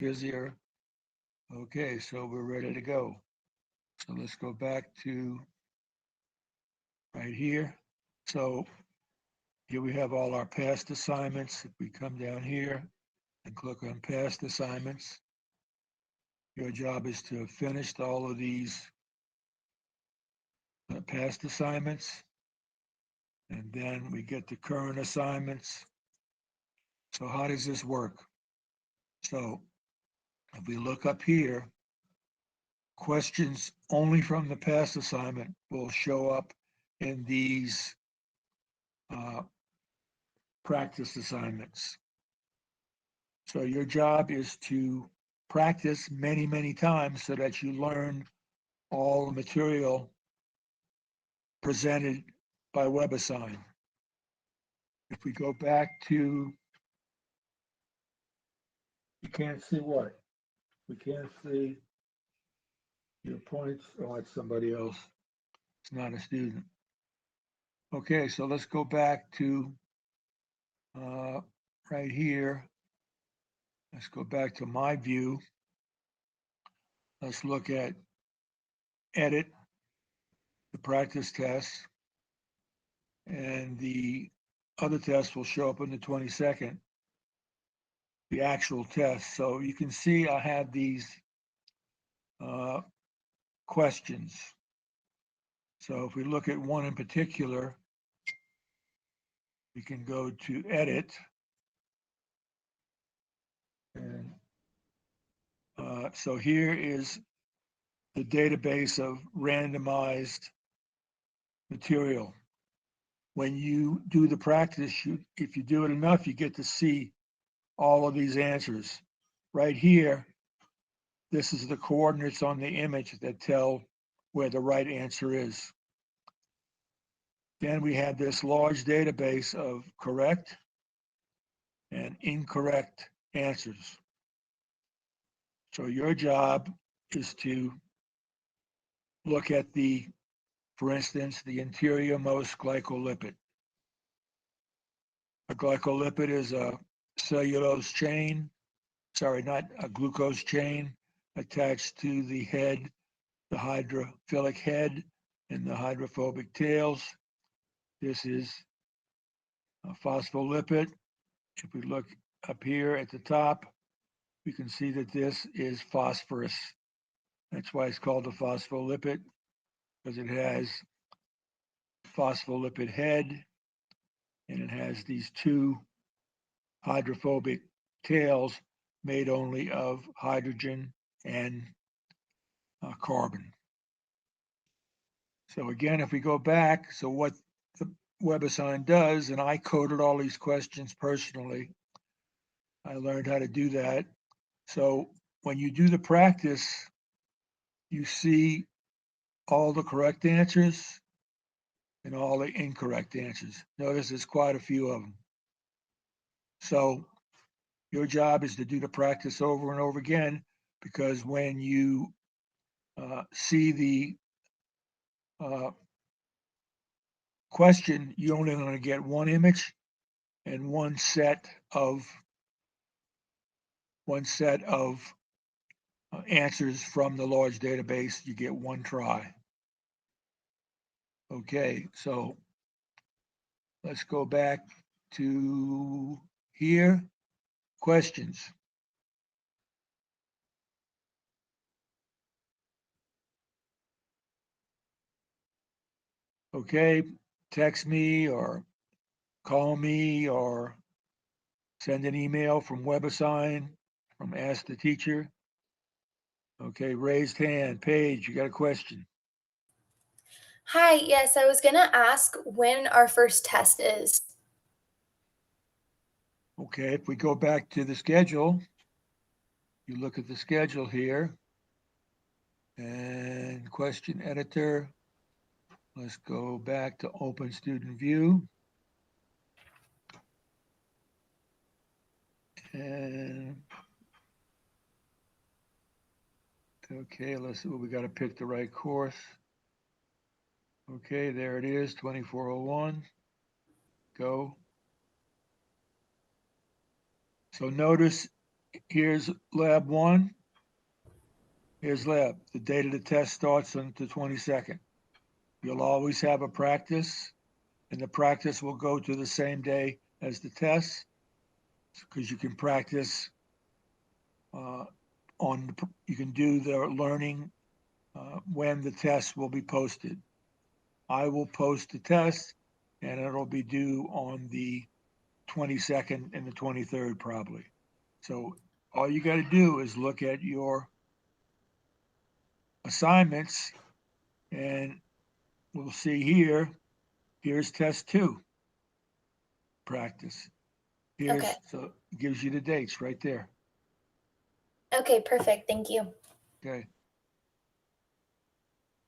busier. Okay, so we're ready to go. So let's go back to right here. So here we have all our past assignments. If we come down here and click on past assignments, your job is to have finished all of these past assignments. And then we get to current assignments. So how does this work? So if we look up here, questions only from the past assignment will show up in these uh, practice assignments. So your job is to practice many, many times so that you learn all the material presented by webassign. If we go back to, you can't see what? We can't see your points. Oh, it's somebody else. It's not a student. Okay, so let's go back to right here. Let's go back to my view. Let's look at edit, the practice test, and the other test will show up on the 22nd, the actual test. So you can see I have these questions. So if we look at one in particular, we can go to edit. And so here is the database of randomized material. When you do the practice, if you do it enough, you get to see all of these answers. Right here, this is the coordinates on the image that tell where the right answer is. Then we have this large database of correct and incorrect answers. So your job is to look at the, for instance, the interiormost glycolipid. A glycolipid is a cellulose chain, sorry, not a glucose chain attached to the head, the hydrophilic head and the hydrophobic tails. This is a phospholipid. If we look up here at the top, we can see that this is phosphorus. That's why it's called a phospholipid, because it has phospholipid head and it has these two hydrophobic tails made only of hydrogen and carbon. So again, if we go back, so what the webassign does, and I coded all these questions personally. I learned how to do that. So when you do the practice, you see all the correct answers and all the incorrect answers. Notice there's quite a few of them. So your job is to do the practice over and over again, because when you see the question, you're only going to get one image and one set of answers from the large database. You get one try. Okay, so let's go back to here. Questions. Okay, text me or call me or send an email from webassign, from Ask the Teacher. Okay, raised hand. Paige, you got a question? Hi, yes, I was gonna ask when our first test is. Okay, if we go back to the schedule, you look at the schedule here and question editor. Let's go back to open student view. And okay, we got to pick the right course. Okay, there it is, 2401. Go. So notice here's lab 1. Here's lab. The date of the test starts on the 22nd. You'll always have a practice, and the practice will go to the same day as the test, because you can practice you can do the learning when the test will be posted. I will post the test, and it'll be due on the 22nd and the 23rd probably. So all you got to do is look at your assignments, and we'll see here's test 2 practice. Okay. So it gives you the dates right there. Okay, perfect. Thank you. Okay.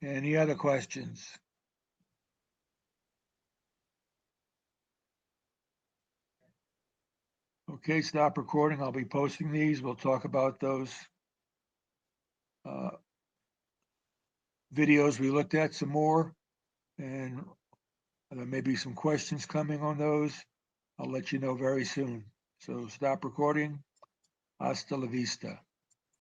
Any other questions? Okay, stop recording. I'll be posting these. We'll talk about those videos we looked at some more, and there may be some questions coming on those. I'll let you know very soon. So stop recording. Hasta la vista.